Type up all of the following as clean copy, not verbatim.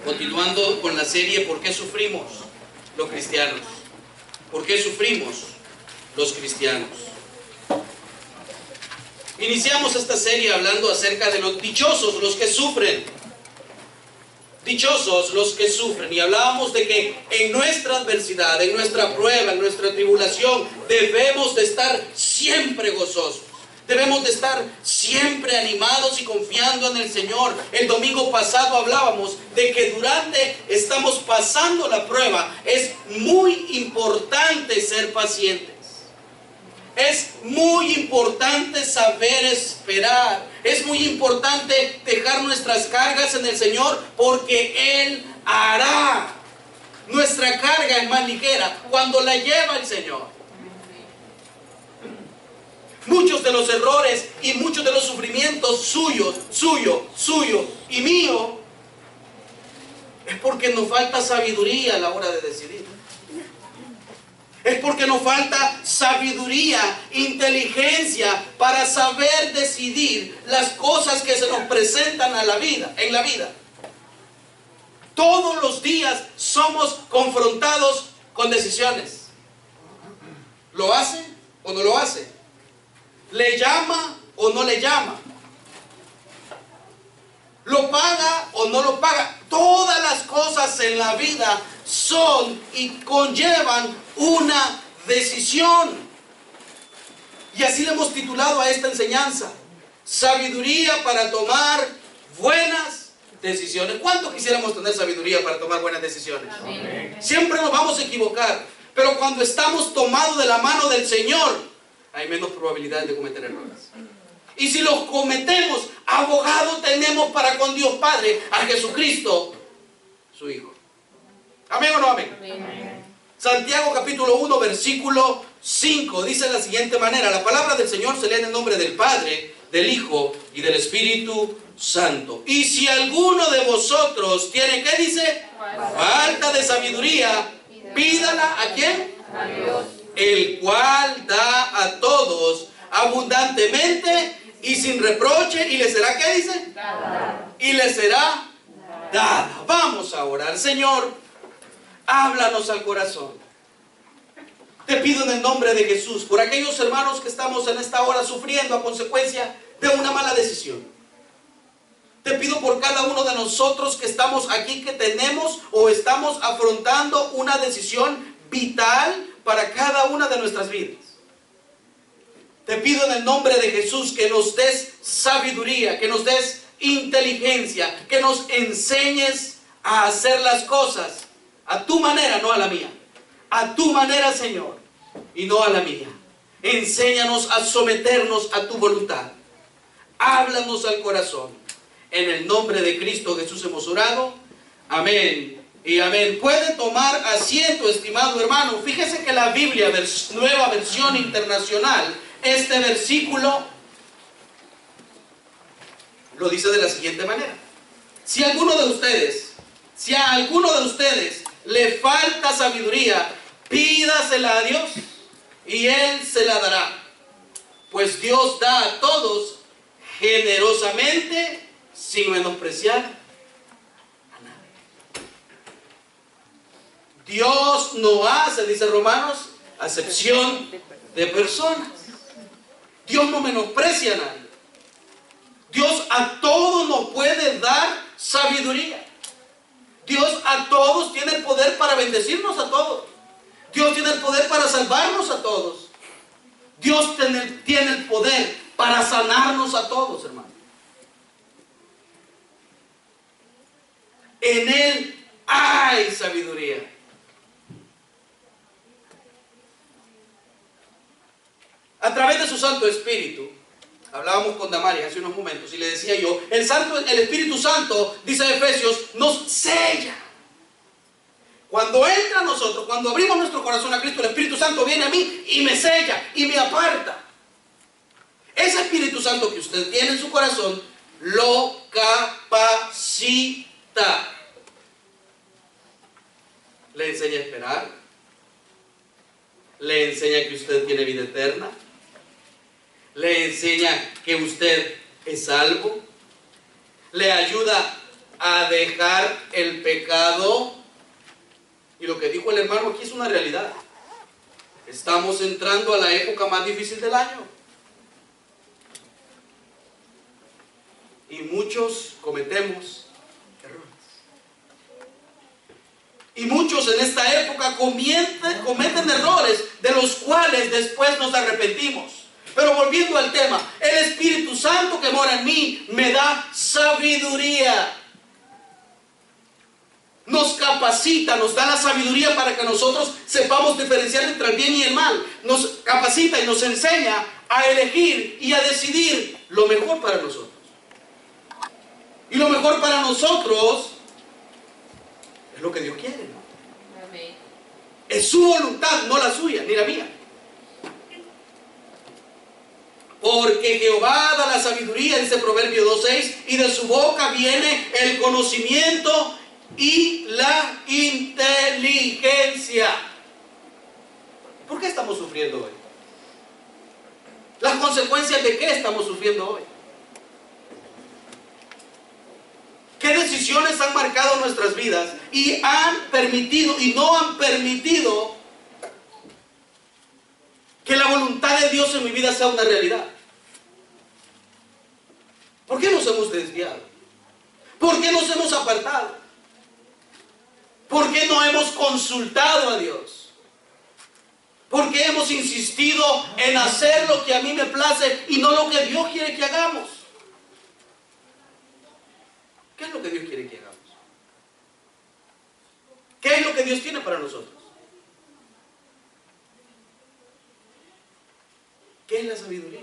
Continuando con la serie ¿Por qué sufrimos los cristianos? ¿Por qué sufrimos los cristianos? Iniciamos esta serie hablando acerca de los dichosos, los que sufren. Dichosos los que sufren. Y hablábamos de que en nuestra adversidad, en nuestra prueba, en nuestra tribulación, debemos de estar siempre gozosos. Debemos de estar siempre animados y confiando en el Señor. El domingo pasado hablábamos de que durante estamos pasando la prueba, es muy importante ser pacientes. Es muy importante saber esperar. Es muy importante dejar nuestras cargas en el Señor, porque Él hará. Nuestra carga es más ligera cuando la lleva el Señor. Muchos de los errores y muchos de los sufrimientos suyo y mío, es porque nos falta sabiduría a la hora de decidir. Es porque nos falta sabiduría, inteligencia para saber decidir las cosas que se nos presentan en la vida. Todos los días somos confrontados con decisiones. ¿Lo hace o no lo hace? ¿Le llama o no le llama? ¿Lo paga o no lo paga? Todas las cosas en la vida son y conllevan una decisión. Y así le hemos titulado a esta enseñanza: sabiduría para tomar buenas decisiones. ¿Cuánto quisiéramos tener sabiduría para tomar buenas decisiones? Amén. Siempre nos vamos a equivocar, pero cuando estamos tomados de la mano del Señor, hay menos probabilidades de cometer errores. Y si los cometemos, abogado tenemos para con Dios Padre, a Jesucristo, su Hijo. ¿Amén o no amén? Amén. Santiago capítulo 1, versículo 5, dice de la siguiente manera: la palabra del Señor se lee en el nombre del Padre, del Hijo y del Espíritu Santo. Y si alguno de vosotros tiene, ¿qué dice? Falta de sabiduría, pídala ¿a quién? A Dios, el cual da a todos abundantemente y sin reproche, y le será, ¿qué dice? Dada. Y le será dada. Vamos a orar. Señor, háblanos al corazón. Te pido en el nombre de Jesús por aquellos hermanos que estamos en esta hora sufriendo a consecuencia de una mala decisión. Te pido por cada uno de nosotros que estamos aquí, que tenemos o estamos afrontando una decisión vital para cada una de nuestras vidas. Te pido en el nombre de Jesús que nos des sabiduría, que nos des inteligencia, que nos enseñes a hacer las cosas a tu manera, no a la mía. A tu manera, Señor, y no a la mía. Enséñanos a someternos a tu voluntad. Háblanos al corazón. En el nombre de Cristo Jesús hemos orado. Amén y amén. Puede tomar asiento, estimado hermano. Fíjese que la Biblia, Nueva Versión Internacional, este versículo lo dice de la siguiente manera: si a alguno de ustedes le falta sabiduría, pídasela a Dios y Él se la dará. Pues Dios da a todos generosamente, sin menospreciar a nadie. Dios no hace, dice Romanos, acepción de personas. Dios no menosprecia a nadie. Dios a todos nos puede dar sabiduría. Dios a todos tiene el poder para bendecirnos a todos. Dios tiene el poder para salvarnos a todos. Dios tiene el poder para sanarnos a todos, hermano. En Él hay sabiduría. A través de su Santo Espíritu, hablábamos con Damaris hace unos momentos y le decía yo, el Espíritu Santo, dice Efesios, nos sella. Cuando entra a nosotros, cuando abrimos nuestro corazón a Cristo, el Espíritu Santo viene a mí y me sella y me aparta. Ese Espíritu Santo que usted tiene en su corazón lo capacita. Le enseña a esperar. Le enseña que usted tiene vida eterna. Le enseña que usted es salvo. Le ayuda a dejar el pecado. Y lo que dijo el hermano aquí es una realidad. Estamos entrando a la época más difícil del año. Y muchos cometemos errores. Y muchos en esta época cometen errores de los cuales después nos arrepentimos. Pero volviendo al tema, el Espíritu Santo que mora en mí me da sabiduría. Nos capacita, nos da la sabiduría para que nosotros sepamos diferenciar entre el bien y el mal. Nos capacita y nos enseña a elegir y a decidir lo mejor para nosotros. Y lo mejor para nosotros es lo que Dios quiere, ¿no? Amén. Es su voluntad, no la suya, ni la mía. Porque Jehová da la sabiduría, dice Proverbio 2:6, y de su boca viene el conocimiento y la inteligencia. ¿Por qué estamos sufriendo hoy? ¿Las consecuencias de qué estamos sufriendo hoy? ¿Qué decisiones han marcado nuestras vidas y han permitido y no han permitido que la voluntad de Dios en mi vida sea una realidad? ¿Por qué nos hemos desviado? ¿Por qué nos hemos apartado? ¿Por qué no hemos consultado a Dios? ¿Por qué hemos insistido en hacer lo que a mí me place y no lo que Dios quiere que hagamos? ¿Qué es lo que Dios quiere que hagamos? ¿Qué es lo que Dios tiene para nosotros? ¿Qué es la sabiduría?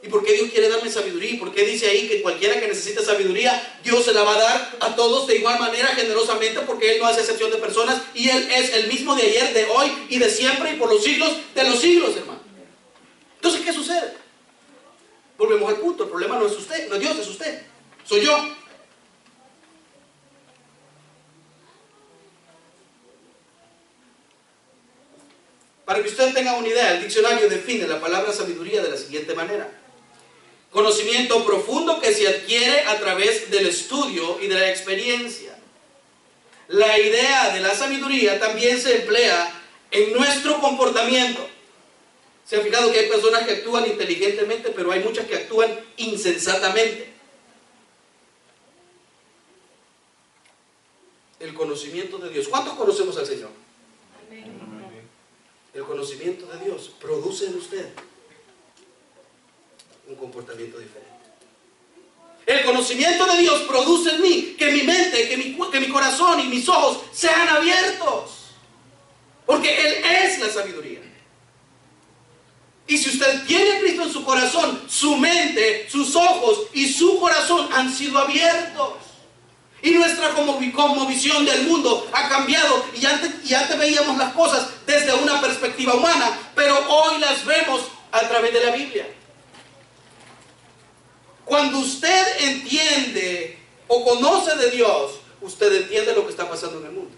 ¿Y por qué Dios quiere darme sabiduría? ¿Y por qué dice ahí que cualquiera que necesite sabiduría, Dios se la va a dar a todos de igual manera, generosamente? Porque Él no hace excepción de personas y Él es el mismo de ayer, de hoy y de siempre y por los siglos de los siglos, hermano. Entonces, ¿qué sucede? Volvemos al punto. El problema no es usted, no es Dios, es usted. Soy yo. Para que usted tenga una idea, el diccionario define la palabra sabiduría de la siguiente manera: conocimiento profundo que se adquiere a través del estudio y de la experiencia. La idea de la sabiduría también se emplea en nuestro comportamiento. ¿Se han fijado que hay personas que actúan inteligentemente, pero hay muchas que actúan insensatamente? El conocimiento de Dios. ¿Cuántos conocemos al Señor? Amén. El conocimiento de Dios produce en usted un comportamiento diferente. El conocimiento de Dios produce en mí que mi mente, que mi corazón y mis ojos sean abiertos. Porque Él es la sabiduría. Y si usted tiene a Cristo en su corazón, su mente, sus ojos y su corazón han sido abiertos. Y nuestra cosmovisión del mundo ha cambiado. Y antes veíamos las cosas desde una perspectiva humana, pero hoy las vemos a través de la Biblia. Cuando usted entiende o conoce de Dios, usted entiende lo que está pasando en el mundo.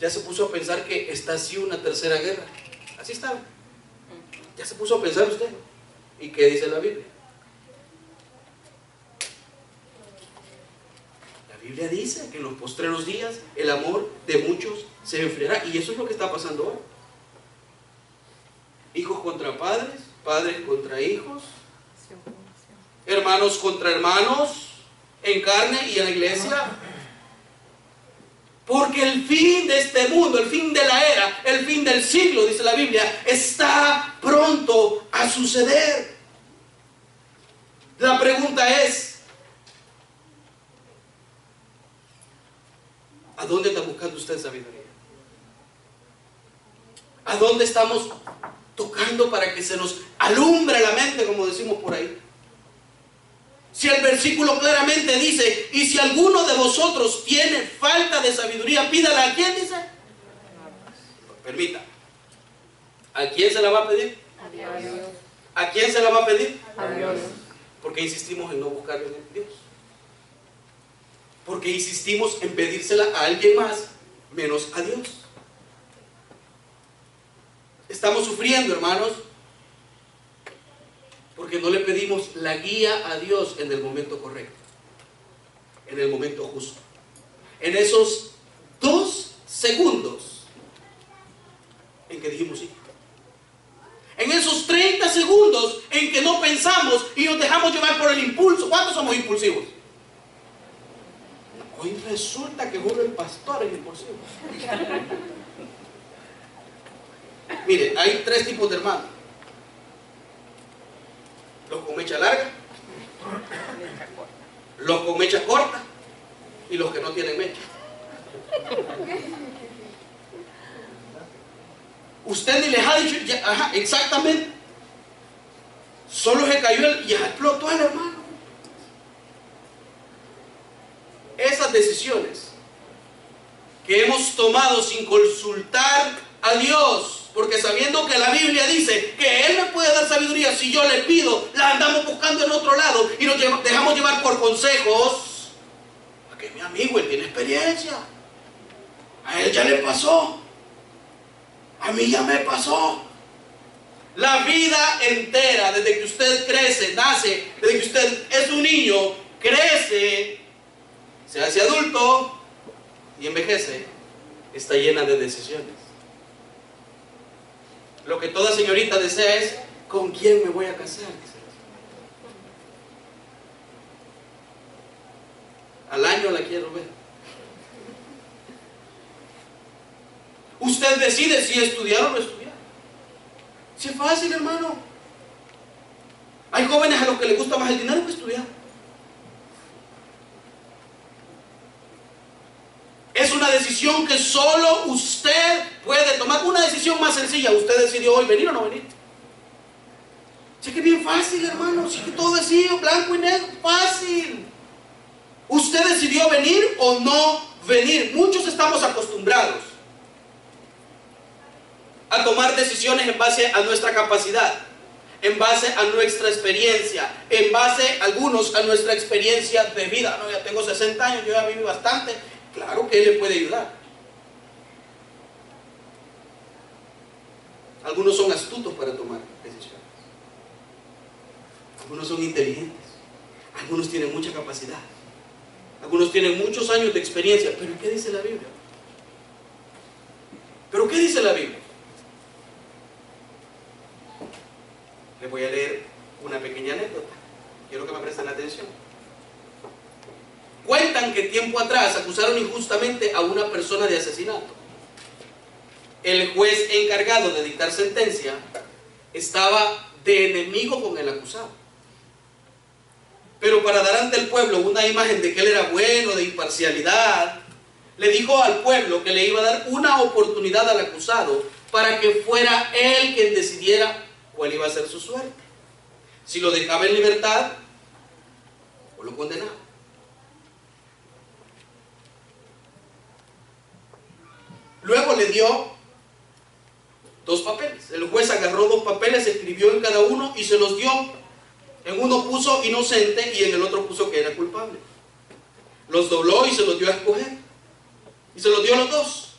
Ya se puso a pensar que está así una tercera guerra. Así está. Ya se puso a pensar usted. ¿Y qué dice la Biblia? La Biblia dice que en los postreros días el amor de muchos se enfriará. Y eso es lo que está pasando hoy. Hijos contra padres, padres contra hijos, hermanos contra hermanos, en carne y en la iglesia. Porque el fin de este mundo, el fin de la era, el fin del siglo, dice la Biblia, está pronto a suceder. La pregunta es: ¿a dónde está buscando usted sabiduría? ¿A dónde estamos tocando para que se nos alumbre la mente, como decimos por ahí? Si el versículo claramente dice: y si alguno de vosotros tiene falta de sabiduría, pídala. ¿A quién dice? Permita. ¿A quién se la va a pedir? A Dios. ¿A quién se la va a pedir? A Dios. ¿Por qué insistimos en no buscarle a Dios? Porque insistimos en pedírsela a alguien más, menos a Dios. Estamos sufriendo, hermanos, Porque no le pedimos la guía a Dios en el momento correcto, en el momento justo. En esos 2 segundos en que dijimos sí. En esos 30 segundos en que no pensamos y nos dejamos llevar por el impulso. ¿Cuántos somos impulsivos? Hoy resulta que uno el pastor es impulsivo. Mire, hay 3 tipos de hermanos: los con mecha larga, los con mecha corta y los que no tienen mecha. Usted ni les ha dicho, ya, ajá, exactamente. Solo se cayó y ya explotó el hermano. Esas decisiones que hemos tomado sin consultar a Dios, porque sabiendo que la Biblia dice que Él me puede dar sabiduría si yo le pido, la andamos buscando en otro lado y nos dejamos llevar por consejos. Porque mi amigo, él tiene experiencia, a él ya le pasó, a mí ya me pasó. La vida entera, desde que usted crece, nace, desde que usted es un niño, crece, se hace adulto y envejece, está llena de decisiones. Lo que toda señorita desea es: ¿con quién me voy a casar? Al año la quiero ver. Usted decide si estudiar o no estudiar. Si es fácil, hermano. Hay jóvenes a los que les gusta más el dinero que estudiar. Es una decisión que solo usted puede tomar. Una decisión más sencilla: usted decidió hoy venir o no venir. Sí que es bien fácil, hermano. Sí que todo es así, blanco y negro, fácil. Usted decidió venir o no venir. Muchos estamos acostumbrados a tomar decisiones en base a nuestra capacidad, en base a nuestra experiencia, en base, algunos, a nuestra experiencia de vida. No, ya tengo 60 años, yo ya viví bastante. Claro que Él le puede ayudar. Algunos son astutos para tomar decisiones. Algunos son inteligentes. Algunos tienen mucha capacidad. Algunos tienen muchos años de experiencia. ¿Pero qué dice la Biblia? ¿Pero qué dice la Biblia? Les voy a leer una pequeña anécdota. Quiero que me presten atención. Cuentan que tiempo atrás acusaron injustamente a una persona de asesinato. El juez encargado de dictar sentencia estaba de enemigo con el acusado. Pero para dar ante el pueblo una imagen de que él era bueno, de imparcialidad, le dijo al pueblo que le iba a dar una oportunidad al acusado para que fuera él quien decidiera cuál iba a ser su suerte. Si lo dejaba en libertad o lo condenaba. Luego le dio 2 papeles. El juez agarró 2 papeles, escribió en cada uno y se los dio. En uno puso inocente y en el otro puso que era culpable. Los dobló y se los dio a escoger. Y se los dio a los 2.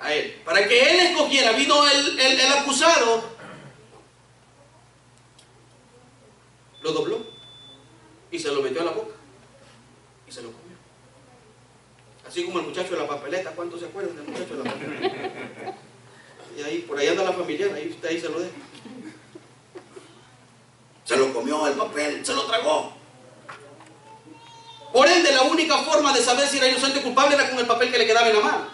A él. Para que él escogiera, vino el acusado. Lo dobló. Y se lo metió a la boca. Y se lo comió. Así como el muchacho de la papeleta. ¿Cuántos se acuerdan del muchacho de la papeleta? Y ahí, por ahí anda la familiar. Ahí usted ahí se lo deja. Se lo comió el papel, se lo tragó. Por ende, la única forma de saber si era inocente o culpable era con el papel que le quedaba en la mano.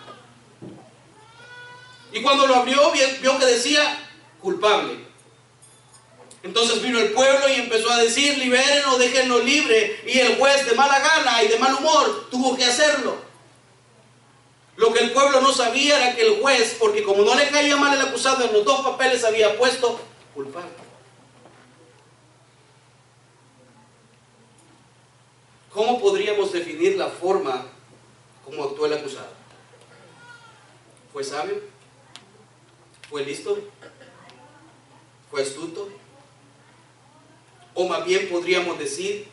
Y cuando lo abrió, vio que decía culpable. Entonces vino el pueblo y empezó a decir: libérenlo, déjenlo libre. Y el juez, de mala gana y de mal humor, tuvo que hacerlo. Lo que el pueblo no sabía era que el juez, porque como no le caía mal el acusado, en los 2 papeles había puesto culpable. ¿Cómo podríamos definir la forma como actuó el acusado? ¿Fue sabio? ¿Fue listo? ¿Fue astuto? O más bien podríamos decir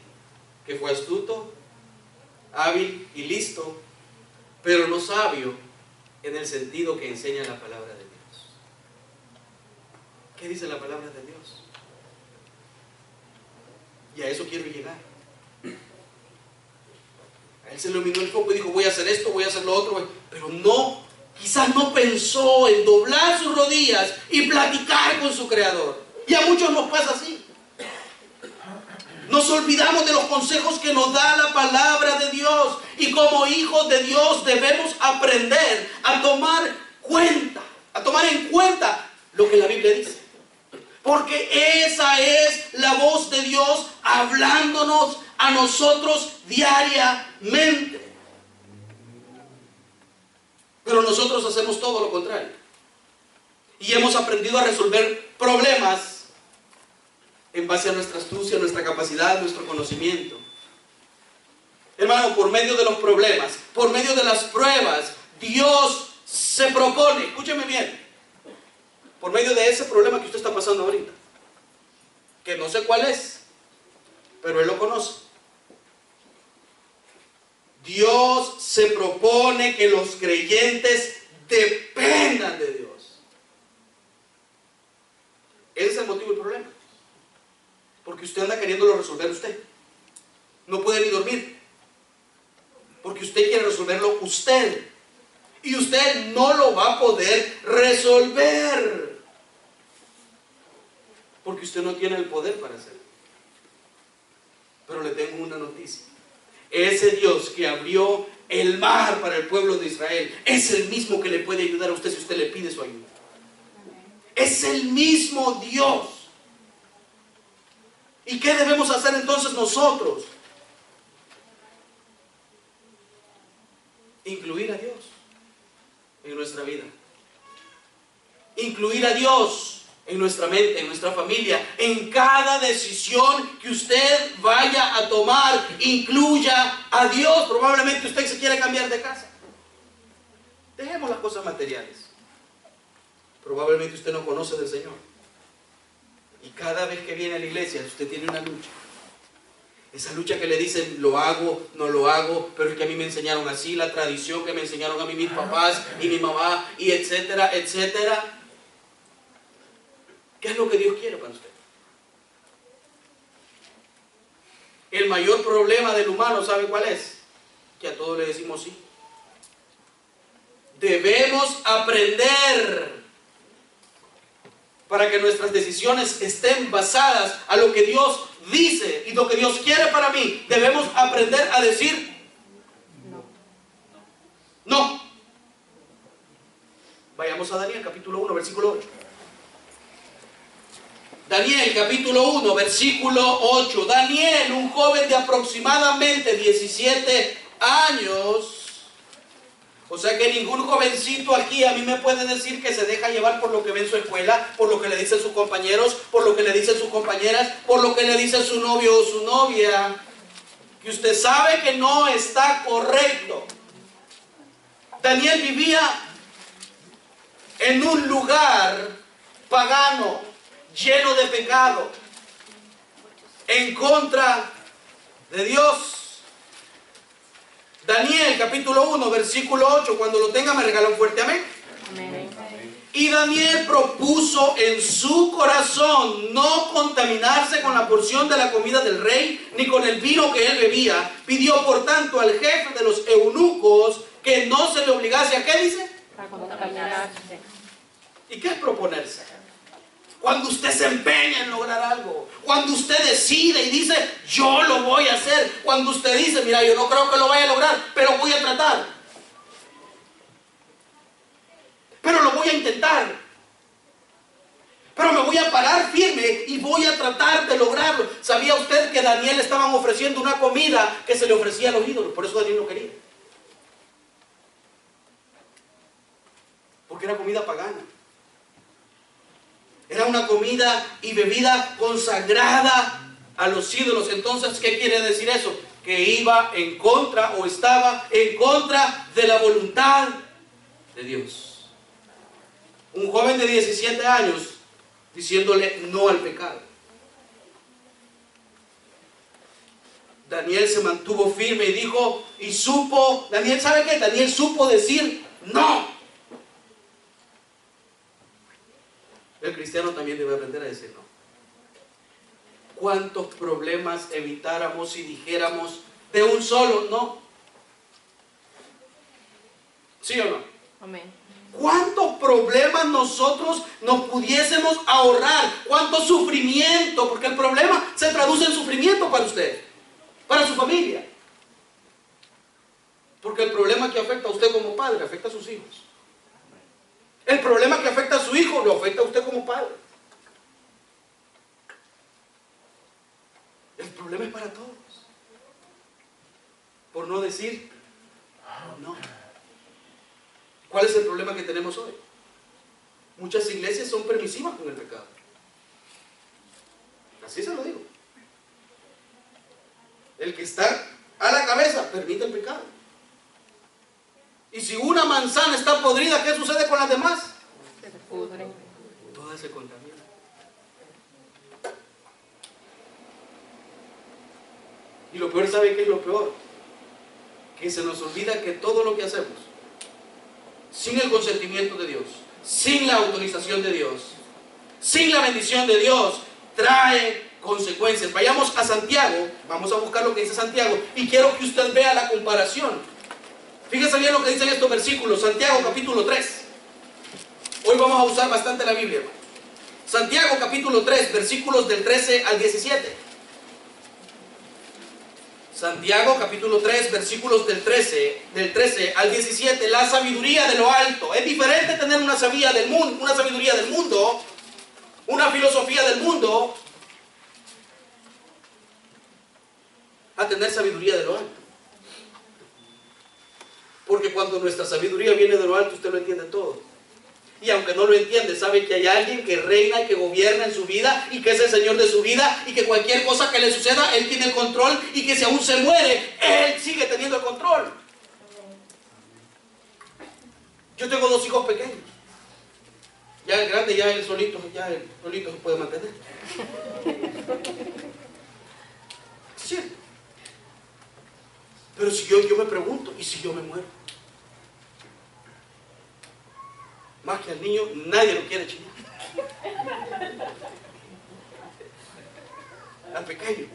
que fue astuto, hábil y listo, pero no sabio en el sentido que enseña la palabra de Dios. ¿Qué dice la palabra de Dios? Y a eso quiero llegar. A él se le iluminó el foco y dijo, voy a hacer esto, voy a hacer lo otro. Pero no, quizás no pensó en doblar sus rodillas y platicar con su Creador. Y a muchos nos pasa así. Nos olvidamos de los consejos que nos da la palabra de Dios. Y como hijos de Dios debemos aprender a tomar en cuenta lo que la Biblia dice. Porque esa es la voz de Dios hablándonos a nosotros diariamente. Pero nosotros hacemos todo lo contrario. Y hemos aprendido a resolver problemas en base a nuestra astucia, nuestra capacidad, nuestro conocimiento. Hermano, por medio de los problemas, por medio de las pruebas, Dios se propone, escúcheme bien, por medio de ese problema que usted está pasando ahorita, que no sé cuál es, pero Él lo conoce. Dios se propone que los creyentes dependan de Dios. Ese es el motivo del problema. Porque usted anda queriéndolo resolver usted. No puede ni dormir. Porque usted quiere resolverlo usted. Y usted no lo va a poder resolver. Porque usted no tiene el poder para hacerlo. Pero le tengo una noticia. Ese Dios que abrió el mar para el pueblo de Israel es el mismo que le puede ayudar a usted si usted le pide su ayuda. Es el mismo Dios. ¿Y qué debemos hacer entonces nosotros? Incluir a Dios en nuestra vida. Incluir a Dios en nuestra mente, en nuestra familia. En cada decisión que usted vaya a tomar, incluya a Dios. Probablemente usted se quiere cambiar de casa. Dejemos las cosas materiales. Probablemente usted no conoce del Señor. Y cada vez que viene a la iglesia, usted tiene una lucha. Esa lucha que le dicen, lo hago, no lo hago, pero es que a mí me enseñaron así, la tradición que me enseñaron a mí mis papás y mi mamá, y etcétera, etcétera. ¿Qué es lo que Dios quiere para usted? El mayor problema del humano, ¿sabe cuál es? Que a todos le decimos sí. Debemos aprender para que nuestras decisiones estén basadas a lo que Dios dice y lo que Dios quiere para mí. Debemos aprender a decir no. Vayamos a Daniel capítulo 1, versículo 8. Daniel capítulo 1, versículo 8. Daniel, un joven de aproximadamente 17 años. O sea que ningún jovencito aquí a mí me puede decir que se deja llevar por lo que ve en su escuela, por lo que le dicen sus compañeros, por lo que le dicen sus compañeras, por lo que le dice su novio o su novia. Que usted sabe que no está correcto. Daniel vivía en un lugar pagano, lleno de pecado, en contra de Dios. Daniel capítulo 1 versículo 8, cuando lo tenga me regala un fuerte amén. Amén. Y Daniel propuso en su corazón no contaminarse con la porción de la comida del rey, ni con el vino que él bebía. Pidió por tanto al jefe de los eunucos que no se le obligase a, ¿qué dice? A contaminarse. ¿Y qué es proponerse? Cuando usted se empeña en lograr algo, cuando usted decide y dice, yo lo voy a hacer, cuando usted dice, mira, yo no creo que lo vaya a lograr, pero voy a tratar, pero lo voy a intentar, pero me voy a parar firme y voy a tratar de lograrlo. ¿Sabía usted que a Daniel le estaban ofreciendo una comida que se le ofrecía a los ídolos? Por eso Daniel no quería, porque era comida pagana. Era una comida y bebida consagrada a los ídolos. Entonces, ¿qué quiere decir eso? Que iba en contra o estaba en contra de la voluntad de Dios. Un joven de 17 años diciéndole no al pecado. Daniel se mantuvo firme y dijo, y supo, Daniel, ¿sabe qué? Daniel supo decir no. El cristiano también debe aprender a decir no. ¿cuántos problemas evitáramos si dijéramos de un solo no? ¿Sí o no? Amén. ¿Cuántos problemas nosotros nos pudiésemos ahorrar? ¿Cuánto sufrimiento? Porque el problema se traduce en sufrimiento para usted, para su familia. Porque el problema que afecta a usted como padre afecta a sus hijos. El problema que afecta a su hijo lo afecta a usted como padre. El problema es para todos. Por no decir no. ¿Cuál es el problema que tenemos hoy? Muchas iglesias son permisivas con el pecado. Así se lo digo. El que está a la cabeza permite el pecado. Y si una manzana está podrida, ¿qué sucede con las demás? Se pudren. Todas se contaminan. Y lo peor, ¿sabe qué es lo peor? Que se nos olvida que todo lo que hacemos, sin el consentimiento de Dios, sin la autorización de Dios, sin la bendición de Dios, trae consecuencias. Vayamos a Santiago, vamos a buscar lo que dice Santiago, y quiero que usted vea la comparación. Fíjese bien lo que dicen estos versículos. Santiago capítulo 3. Hoy vamos a usar bastante la Biblia. Santiago capítulo 3, versículos del 13 al 17. Santiago capítulo 3, versículos del 13 al 17. La sabiduría de lo alto. Es diferente tener una sabiduría del mundo, una filosofía del mundo, a tener sabiduría de lo alto. Porque cuando nuestra sabiduría viene de lo alto, usted lo entiende todo. Y aunque no lo entiende, sabe que hay alguien que reina y que gobierna en su vida y que es el Señor de su vida y que cualquier cosa que le suceda, Él tiene el control y que si aún se muere, Él sigue teniendo el control. Yo tengo 2 hijos pequeños. Ya el grande, ya él solito se puede mantener. Es cierto. Pero si yo me pregunto, ¿y si yo me muero? Más que al niño, nadie lo quiere chingar. Al pequeño.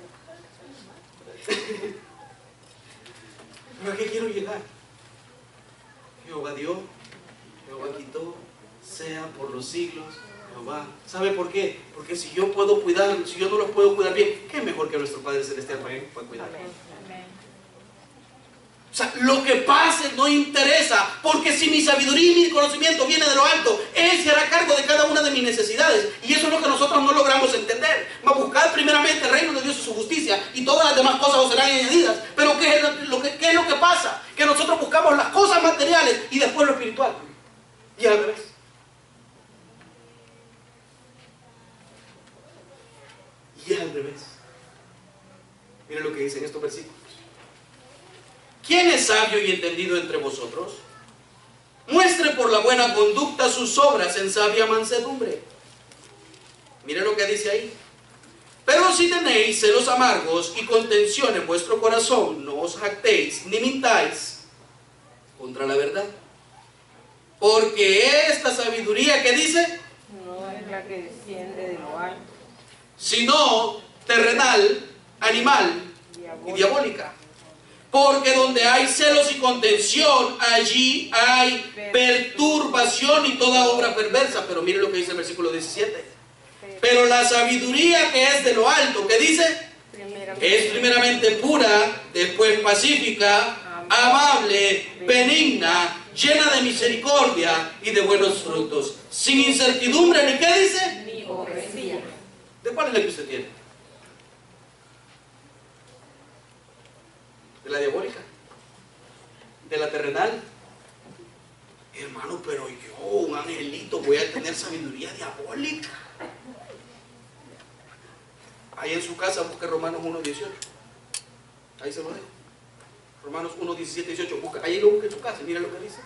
¿Pero a qué quiero llegar? Jehová dio, Jehová quitó, sea por los siglos, Jehová. ¿Sabe por qué? Porque si yo puedo cuidar, si yo no los puedo cuidar bien, ¿qué mejor que nuestro Padre Celestial para cuidar? O sea, lo que pase no interesa, porque si mi sabiduría y mi conocimiento viene de lo alto, Él se hará cargo de cada una de mis necesidades. Y eso es lo que nosotros no logramos entender. Va a buscar primeramente el reino de Dios y su justicia, y todas las demás cosas os serán añadidas. Pero ¿qué es lo que pasa? Que nosotros buscamos las cosas materiales y después lo espiritual. Y al revés. Y al revés. Miren lo que dicen estos versículos. ¿Quién es sabio y entendido entre vosotros? Muestre por la buena conducta sus obras en sabia mansedumbre. Mire lo que dice ahí. Pero si tenéis celos amargos y contención en vuestro corazón, no os jactéis ni mintáis contra la verdad. Porque esta sabiduría que dice, no es la que desciende de lo alto, sino terrenal, animal y diabólica. Porque donde hay celos y contención, allí hay perturbación y toda obra perversa. Pero mire lo que dice el versículo 17. Pero la sabiduría que es de lo alto, ¿qué dice? Es primeramente pura, después pacífica, amable, benigna, llena de misericordia y de buenos frutos, sin incertidumbre, ¿ni qué dice? ni hipocresía. ¿De cuál es la que usted tiene? ¿De la diabólica? ¿De la terrenal? Hermano, pero yo, un angelito, voy a tener sabiduría diabólica. Ahí en su casa busque Romanos 1:18. Ahí se lo dejo. Romanos 1:17-18. Busca, ahí lo busca en su casa. Mira lo que dice.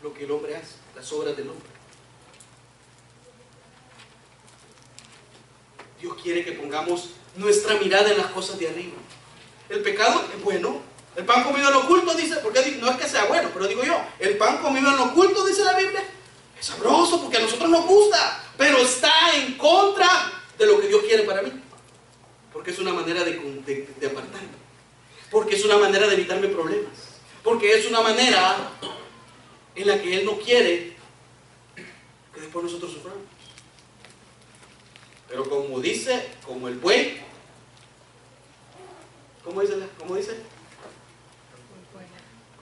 Lo que el hombre hace, las obras del hombre. Dios quiere que pongamos nuestra mirada en las cosas de arriba. El pecado es bueno. El pan comido en lo oculto, dice, porque no es que sea bueno, pero digo yo, el pan comido en lo oculto, dice la Biblia, es sabroso porque a nosotros nos gusta, pero está en contra de lo que Dios quiere para mí. Porque es una manera de apartarme. Porque es una manera de evitarme problemas. Porque es una manera en la que Él no quiere que después nosotros suframos. Pero como dice, como el buey, ¿cómo dice?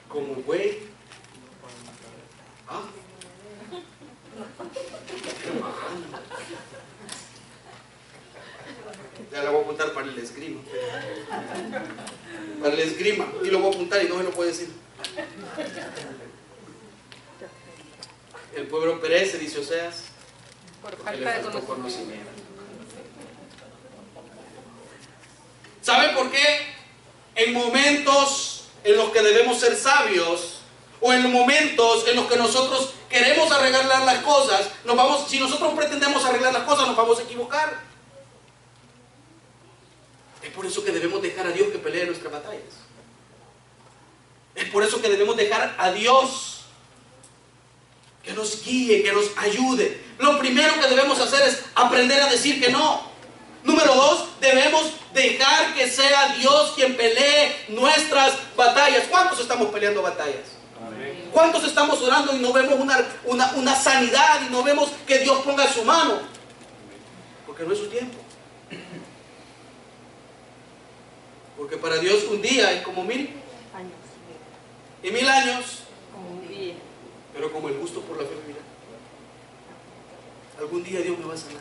Como buey. ¿Ah? Ya la voy a apuntar para el esgrima. Para el esgrima. Y lo voy a apuntar y no me lo puede decir. El pueblo perece, dice Oseas, Por porque le falta de faltó conocimiento. conocimiento. ¿Sabe por qué? En momentos en los que debemos ser sabios, o en los momentos en los que nosotros queremos arreglar las cosas, si nosotros pretendemos arreglar las cosas, nos vamos a equivocar. Es por eso que debemos dejar a Dios que pelee nuestras batallas. Es por eso que debemos dejar a Dios que nos guíe, que nos ayude. Lo primero que debemos hacer es aprender a decir que no. Número 2, debemos dejar que sea Dios quien pelee nuestras batallas. ¿Cuántos estamos peleando batallas? Amén. ¿Cuántos estamos orando y no vemos una sanidad y no vemos que Dios ponga su mano? Porque no es su tiempo. Porque para Dios un día es como 1000 años. Y 1000 años Como un día. pero como el gusto por la fe vivirá. Algún día Dios me va a sanar.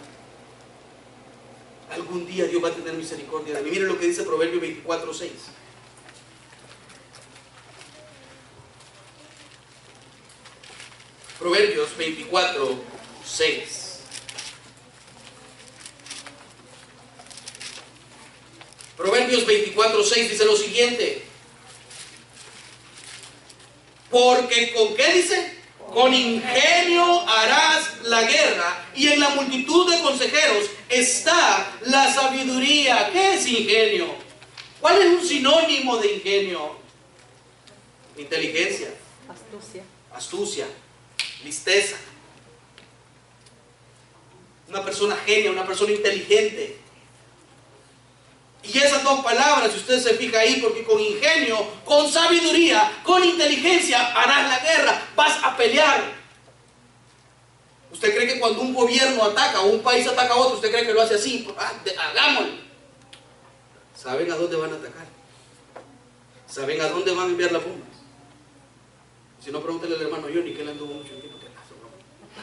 Algún día Dios va a tener misericordia de mí. Miren lo que dice Proverbios 24:6. Proverbios 24:6. Proverbios 24:6 dice lo siguiente. Porque ¿con qué dice? Con ingenio harás la guerra, y en la multitud de consejeros está la sabiduría. ¿Qué es ingenio? ¿Cuál es un sinónimo de ingenio? Inteligencia, astucia, listeza. Una persona genia, una persona inteligente. Y esas dos palabras, si usted se fija ahí, porque con ingenio, con sabiduría, con inteligencia harás la guerra, vas a pelear. ¿Usted cree que cuando un gobierno ataca o un país ataca a otro, usted cree que lo hace así? Hagámoslo. ¿Saben a dónde van a atacar? ¿Saben a dónde van a enviar las bombas? Si no, pregúntale al hermano Johnny, que él anduvo mucho tiempo.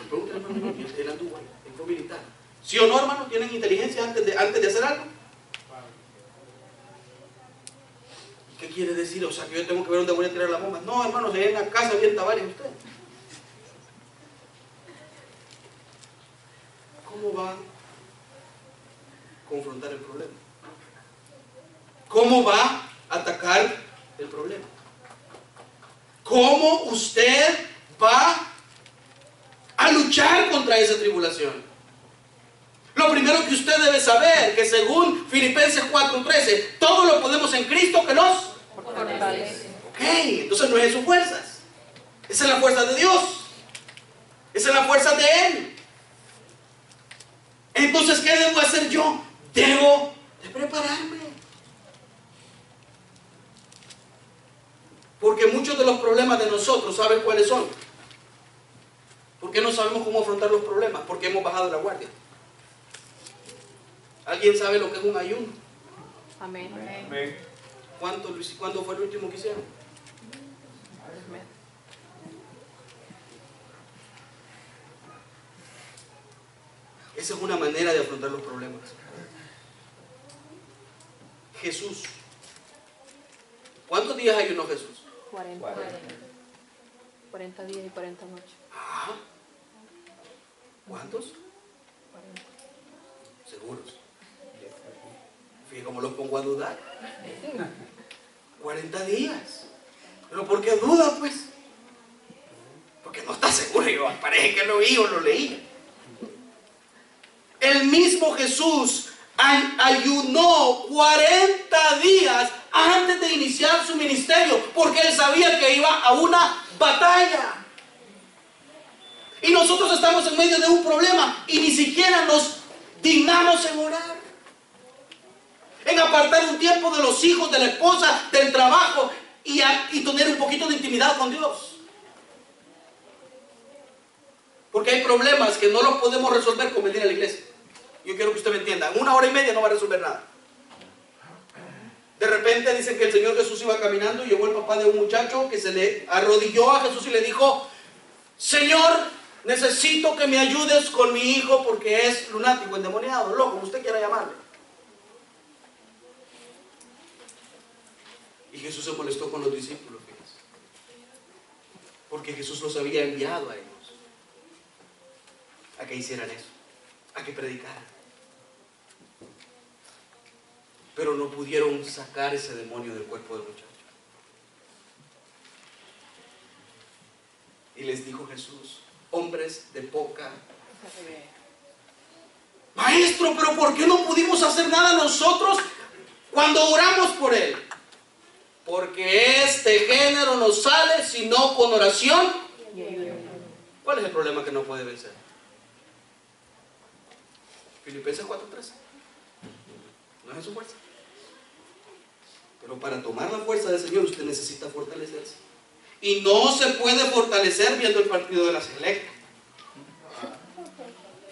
Pregúntale al hermano Johnny, él anduvo ahí, él fue militar. ¿Sí o no, hermano? ¿Tienen inteligencia antes de hacer algo? ¿Qué quiere decir? O sea, que yo tengo que ver dónde voy a tirar la bomba. No, hermano, si hay en la casa avienta varias usted. ¿Cómo va a confrontar el problema? ¿Cómo va a atacar el problema? ¿Cómo usted va a luchar contra esa tribulación? Lo primero que usted debe saber, que según Filipenses 4:13, todo lo podemos en Cristo que nos fortalece. Ok, entonces no es en sus fuerzas. Esa es la fuerza de Dios. Esa es la fuerza de Él. Entonces, ¿qué debo hacer yo? Debo de prepararme. Porque muchos de los problemas de nosotros, ¿saben cuáles son? ¿Por qué no sabemos cómo afrontar los problemas? Porque hemos bajado la guardia. ¿Alguien sabe lo que es un ayuno? Amén. Amén. ¿Cuándo fue el último que hicieron? Esa es una manera de afrontar los problemas. Jesús. ¿Cuántos días ayunó Jesús? 40 días y 40 noches. Ah, ¿cuántos? 40. Seguros. Fíjate cómo los pongo a dudar. 40 días. ¿Pero por qué duda, pues? Porque no está seguro. Yo parece que lo vi o lo leí. El mismo Jesús ayunó 40 días antes de iniciar su ministerio, porque Él sabía que iba a una batalla. Y nosotros estamos en medio de un problema y ni siquiera nos dignamos en orar. en apartar un tiempo de los hijos, de la esposa, del trabajo y tener un poquito de intimidad con Dios. Porque hay problemas que no los podemos resolver con venir a la iglesia. Yo quiero que usted me entienda, en 1 hora y media no va a resolver nada. De repente dicen que el Señor Jesús iba caminando y llegó el papá de un muchacho que se le arrodilló a Jesús y le dijo: Señor, necesito que me ayudes con mi hijo porque es lunático, endemoniado, loco, como usted quiera llamarle. Y Jesús se molestó con los discípulos, fíjense, porque Jesús los había enviado a ellos a que hicieran eso, a que predicaran. Pero no pudieron sacar ese demonio del cuerpo del muchacho. Y les dijo Jesús: hombres de poca fe. Maestro, pero ¿por qué no pudimos hacer nada nosotros cuando oramos por él? Porque este género no sale sino con oración. ¿Cuál es el problema que no puede vencer? Filipenses 4:13. No es en su fuerza. Pero para tomar la fuerza del Señor usted necesita fortalecerse. Y no se puede fortalecer viendo el partido de la selecta.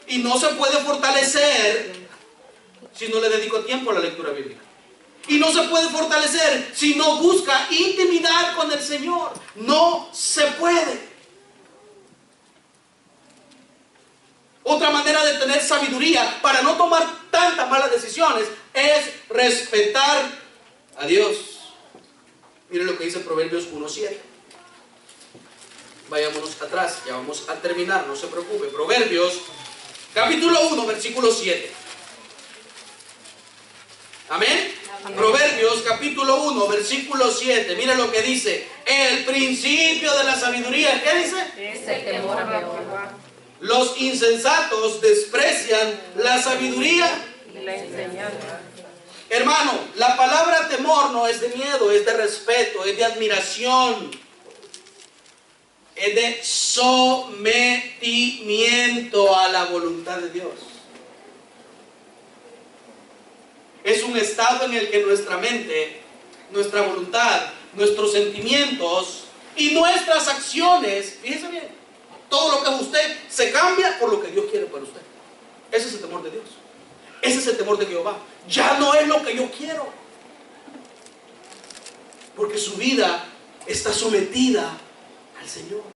Y no se puede fortalecer si no le dedico tiempo a la lectura bíblica. Y no se puede fortalecer si no busca intimidad con el Señor. No se puede. Otra manera de tener sabiduría para no tomar tantas malas decisiones es respetar a Dios. Miren lo que dice Proverbios 1:7. Vayámonos atrás, ya vamos a terminar, no se preocupe. Proverbios capítulo 1, versículo 7. ¿Amén? Amén. Proverbios capítulo 1, versículo 7. Miren lo que dice: el principio de la sabiduría, ¿qué dice? Es el temor a Jehová. Los insensatos desprecian la sabiduría Y la enseñanza. Hermano, la palabra temor no es de miedo, es de respeto, es de admiración, es de sometimiento a la voluntad de Dios. Es un estado en el que nuestra mente, nuestra voluntad, nuestros sentimientos y nuestras acciones, fíjese bien, todo lo que es usted se cambia por lo que Dios quiere para usted. Ese es el temor de Dios. Ese es el temor de Jehová. Ya no es lo que yo quiero. Porque su vida está sometida al Señor.